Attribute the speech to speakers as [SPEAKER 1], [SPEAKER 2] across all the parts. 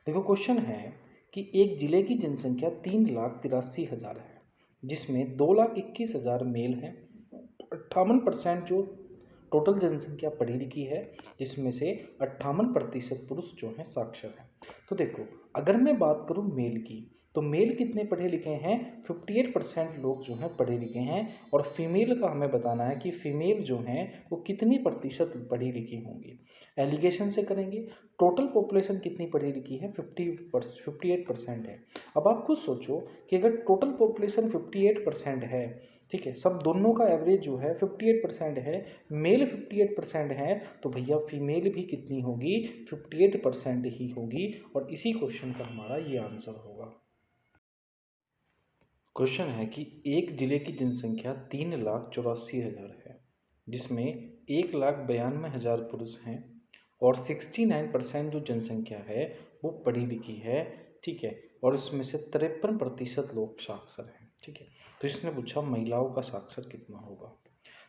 [SPEAKER 1] देखो क्वेश्चन है कि एक जिले की जनसंख्या 3,83,000 है, जिसमें 2,21,000 मेल हैं। 58% जो टोटल जनसंख्या पढ़ी लिखी है, जिसमें से 58% पुरुष जो हैं साक्षर हैं। तो देखो, अगर मैं बात करूं मेल की, तो मेल कितने पढ़े लिखे हैं? 58% लोग जो हैं पढ़े लिखे हैं। और फीमेल का हमें बताना है कि फीमेल जो हैं वो कितनी प्रतिशत पढ़ी लिखी होंगी। एलिगेशन से करेंगे। टोटल पॉपुलेशन कितनी पढ़ी लिखी है? 58% है। अब आप खुद सोचो कि अगर टोटल पॉपुलेशन 58% है, ठीक है, सब दोनों का एवरेज जो है 58% है, मेल 58% है, तो भैया फीमेल भी कितनी होगी? 58% ही होगी। और इसी क्वेश्चन का हमारा ये आंसर होगा। क्वेश्चन है कि एक जिले की जनसंख्या 3,84,000 है, जिसमें 1,92,000 पुरुष हैं और 69% जो जनसंख्या है वो पढ़ी लिखी है, ठीक है, और इसमें से 53% लोग साक्षर हैं, ठीक है। तो इसने पूछा महिलाओं का साक्षर कितना होगा।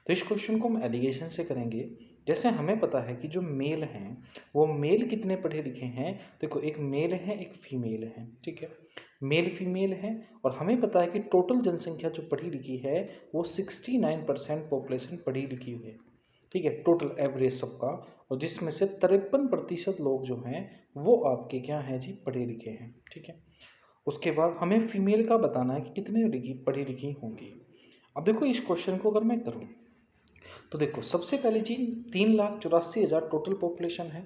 [SPEAKER 1] तो इस क्वेश्चन को हम एलिगेशन से करेंगे। जैसे हमें पता है कि जो मेल हैं वो मेल कितने पढ़े लिखे हैं। देखो, एक मेल है एक फीमेल है, ठीक है, मेल फीमेल है। और हमें पता है कि टोटल जनसंख्या जो पढ़ी लिखी है वो 69% पॉपुलेशन पढ़ी लिखी हुई है, ठीक है, टोटल एवरेज सबका। और जिसमें से 53% लोग जो हैं वो आपके क्या हैं जी? पढ़े लिखे हैं, ठीक है। उसके बाद हमें फीमेल का बताना है कि कितने पढ़ी लिखी होंगी। अब देखो, इस क्वेश्चन को अगर मैं करूँ तो देखो, सबसे पहली चीज़ 3,84,000 टोटल पॉपुलेशन है,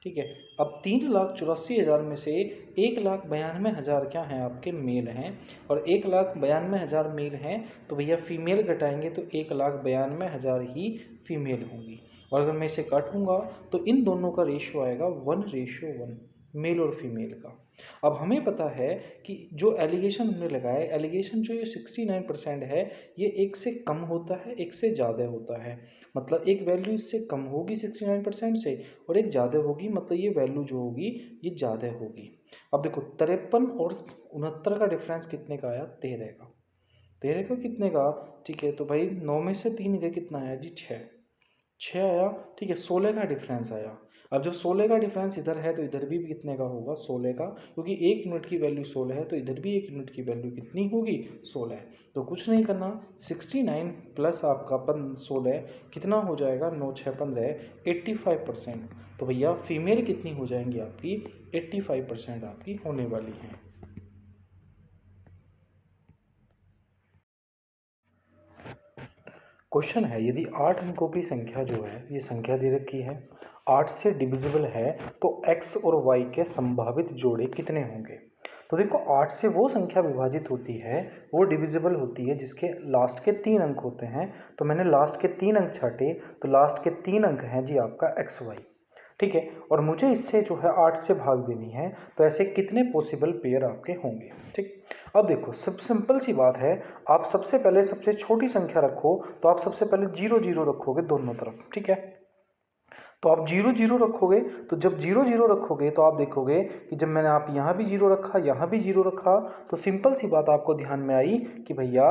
[SPEAKER 1] ठीक है। अब 3,84,000 में से 1,92,000 क्या हैं? आपके मेल हैं। और 1,92,000 मेल हैं, तो भैया फीमेल घटाएंगे तो 1,92,000 ही फीमेल होंगी। और अगर मैं इसे काटूंगा तो इन दोनों का रेशियो आएगा 1:1, मेल और फीमेल का। अब हमें पता है कि जो एलिगेशन हमने लगाया, एलिगेशन जो ये 69% है, ये एक से कम होता है एक से ज़्यादा होता है। मतलब एक वैल्यू इससे कम होगी 69% से और एक ज़्यादा होगी, मतलब ये वैल्यू जो होगी ये ज़्यादा होगी। अब देखो, 53 और 69 का डिफरेंस कितने का आया? 13 का। 13 का कितने का? ठीक है, तो भाई 9 में से 3 का कितना आया जी? 6 आया, ठीक है। 16 का डिफरेंस आया। अब जब 16 का डिफरेंस इधर है तो इधर भी कितने का होगा? 16 का, क्योंकि 1 यूनिट की वैल्यू 16 है तो इधर भी 1 यूनिट की वैल्यू कितनी होगी? 16 है। तो कुछ नहीं करना, 69 प्लस आपका 16 कितना हो जाएगा? 9 6 15, 85%। तो भैया फीमेल कितनी हो जाएंगी आपकी? 85% आपकी होने वाली हैं। क्वेश्चन है, यदि 8 अंकों की संख्या जो है, ये संख्या दे रखी है, 8 से डिविजिबल है, तो x और y के संभावित जोड़े कितने होंगे? तो देखो, 8 से वो संख्या विभाजित होती है, वो डिविजिबल होती है जिसके लास्ट के 3 अंक होते हैं। तो मैंने लास्ट के 3 अंक छाटे, तो लास्ट के 3 अंक हैं जी आपका xy, ठीक है। और मुझे इससे जो है 8 से भाग देनी है, तो ऐसे कितने पॉसिबल पेयर आपके होंगे, ठीक। अब देखो, सब सिंपल सी बात है। आप सबसे पहले सबसे छोटी संख्या रखो, तो आप सबसे पहले 0 0 रखोगे दोनों तरफ, ठीक है। तो आप 0 0 रखोगे, तो जब 0 0 रखोगे तो आप देखोगे कि जब मैंने आप यहाँ भी 0 रखा, यहाँ भी 0 रखा, तो सिंपल सी बात आपको ध्यान में आई कि भैया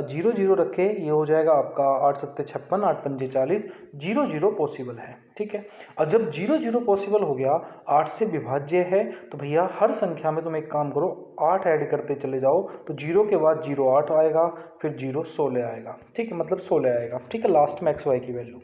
[SPEAKER 1] 0 0 रखे, ये हो जाएगा आपका 8 7 56, 8 5 40, 0 0 पॉसिबल है, ठीक है। और जब 0 0 पॉसिबल हो गया, 8 से विभाज्य है, तो भैया हर संख्या में तुम एक काम करो, 8 ऐड करते चले जाओ, तो 0 के बाद 0 8 आएगा, फिर 0 16 आएगा, ठीक है, मतलब 16 आएगा, ठीक है, लास्ट में एक्स वाई की वैल्यू।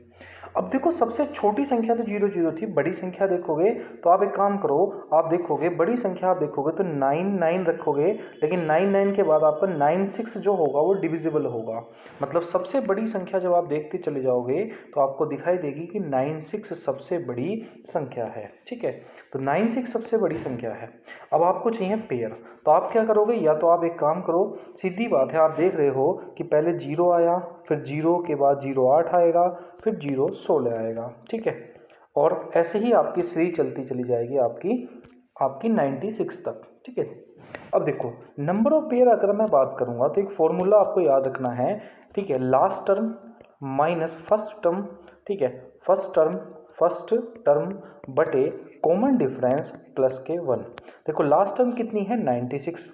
[SPEAKER 1] अब देखो, सबसे छोटी संख्या तो 0 0 थी, बड़ी संख्या देखोगे तो आप एक काम करो, आप देखोगे बड़ी संख्या, आप देखोगे तो 9 9 रखोगे, लेकिन 9 9 के बाद आपका 9 6 जो होगा वो डिविजिबल होगा। मतलब सबसे बड़ी संख्या जब आप देखते चले जाओगे तो आपको दिखाई देगी कि 9 6 सबसे बड़ी संख्या है, ठीक है। तो 9 6 सबसे बड़ी संख्या है। अब आपको चाहिए पेयर, तो आप क्या करोगे? या तो आप एक काम करो, सीधी बात है, आप देख रहे हो कि पहले 0 आया, फिर 0 के बाद 0 8 आएगा, फिर 0 16 आएगा, ठीक है। और ऐसे ही आपकी सीरीज चलती चली जाएगी आपकी आपकी 96 तक, ठीक है। अब देखो, नंबर ऑफ पेयर अगर मैं बात करूंगा तो एक फॉर्मूला आपको याद रखना है, ठीक है, last term minus first term, ठीक है, फर्स्ट टर्म बटे कॉमन डिफरेंस प्लस के 1। देखो, लास्ट टर्म कितनी है? 96,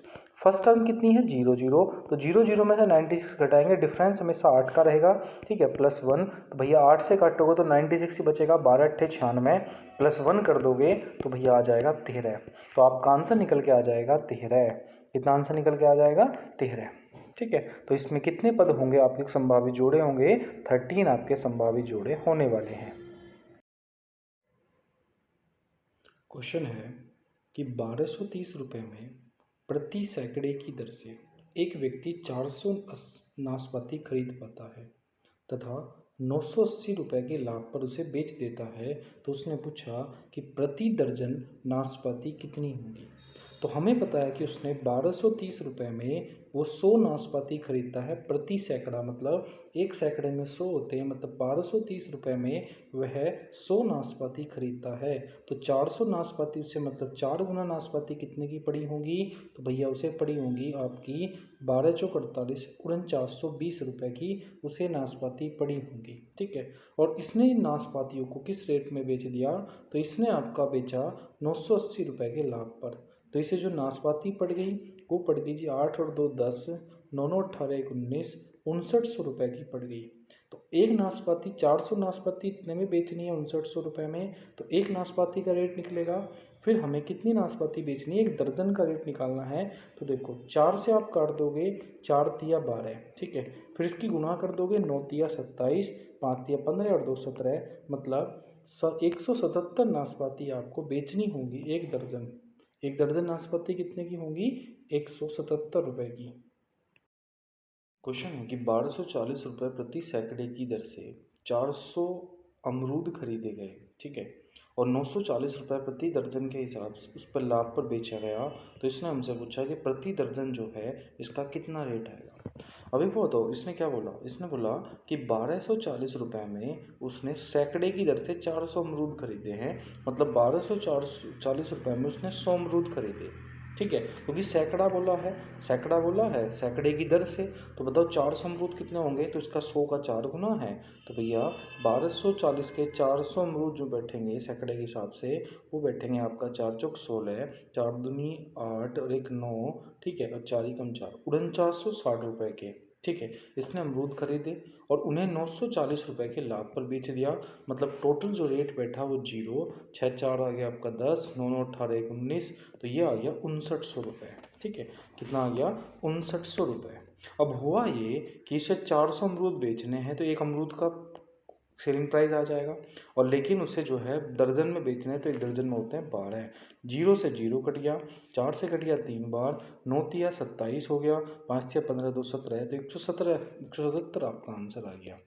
[SPEAKER 1] फर्स्ट टर्म कितनी है 0 0, तो 0 0 में से 96 घटाएंगे, डिफरेंस हमेशा 8 का रहेगा, ठीक है, +1, तो भैया 8 से काटोगे तो 96 ही बचेगा, 12 × 8 = 96, +1 कर दोगे तो भैया आ जाएगा 13। तो आपका आंसर निकल के आ जाएगा 13। कितना आंसर निकल के आ जाएगा 13, ठीक है। तो इसमें कितने पद होंगे, आपके संभावित जोड़े होंगे 13 आपके संभावित जोड़े होने वाले हैं। क्वेश्चन है कि 1230 रुपये में प्रति सैकड़े की दर से एक व्यक्ति 400 नाशपाती खरीद पाता है तथा 980 रुपये के लाभ पर उसे बेच देता है, तो उसने पूछा कि प्रति दर्जन नाशपाती कितनी होगी। तो हमें पता है कि उसने 1230 रुपये में वो 100 नाशपाती खरीदता है प्रति सैकड़ा, मतलब एक सैकड़े में 100 होते हैं, मतलब 1230 रुपये में वह 100 नाशपाती खरीदता है। तो 400 नाशपाती उससे मतलब 4 गुना नाशपाती कितने की पड़ी होंगी, तो भैया उसे पड़ी होंगी आपकी 12 चौक 48 4920 रुपये की उसे नाशपाती पड़ी होंगी, ठीक है। और इसने इन नाशपातियों को किस रेट में बेच दिया, तो इसने आपका बेचा 980 रुपये के लाभ पर। तो इसे जो नाशपाती पड़ गई वो पड़ गई जी 8 और 2 10, 9 9 18 1 19, 6900 रुपये की पड़ गई। तो एक नाशपाती 400 नाशपाती इतने में बेचनी है 6900 रुपये में, तो एक नाशपाती का रेट निकलेगा। फिर हमें कितनी नाशपाती बेचनी है, एक दर्जन का रेट निकालना है। तो देखो 4 से आप काट दोगे, 4 तिया 12, ठीक है, फिर इसकी गुणा कर दोगे, 9 तिया 27, 5 तिया 15 और 2 17, मतलब 177 नाशपाती आपको बेचनी होगी एक दर्जन। एक दर्जन नाशपाती कितने की होंगी, 177 रुपये की। क्वेश्चन है कि 1240 रुपये प्रति सैकड़े की दर से 400 अमरूद खरीदे गए, ठीक है, और 940 रुपये प्रति दर्जन के हिसाब से उस पर लाभ पर बेचा गया। तो इसने हमसे पूछा कि प्रति दर्जन जो है इसका कितना रेट आएगा। अभी वो तो इसने क्या बोला, इसने बोला कि 1240 रुपये में उसने सैकड़े की दर से 400 अमरूद खरीदे हैं, मतलब 1240 रुपये में उसने 100 अमरूद खरीदे, ठीक है, क्योंकि सैकड़ा बोला है, सैकड़ा बोला है सैकड़े की दर से। तो बताओ 400 अमरूद कितने होंगे, तो इसका 100 का 4 गुना है। तो भैया 1240 के 400 अमरूद जो बैठेंगे सैकड़े के हिसाब से, वो बैठेंगे आपका 4 चौक 16, 4 दूनी 8 और 1 9, ठीक है, और 4 एकम 4, 4960 रुपये के, ठीक है। इसने अमरूद खरीदे और उन्हें 940 रुपये के लाभ पर बेच दिया, मतलब टोटल जो रेट बैठा वो 0, 6 4 आ गया आपका 10, 9 9 18 1 19, तो ये आ गया 5900 रुपये, ठीक है। कितना आ गया 5900 रुपये। अब हुआ ये कि इसे 400 अमरूद बेचने हैं, तो एक अमरूद का सेलिंग प्राइस आ जाएगा, और लेकिन उसे जो है दर्जन में बेचना है, तो एक दर्जन में होते हैं 12। 0 से 0 कट गया, 4 से कट गया 3 बार, 9 तिया 27 हो गया, 5 तिया 15 2 17, तो 177 आपका आंसर आ गया।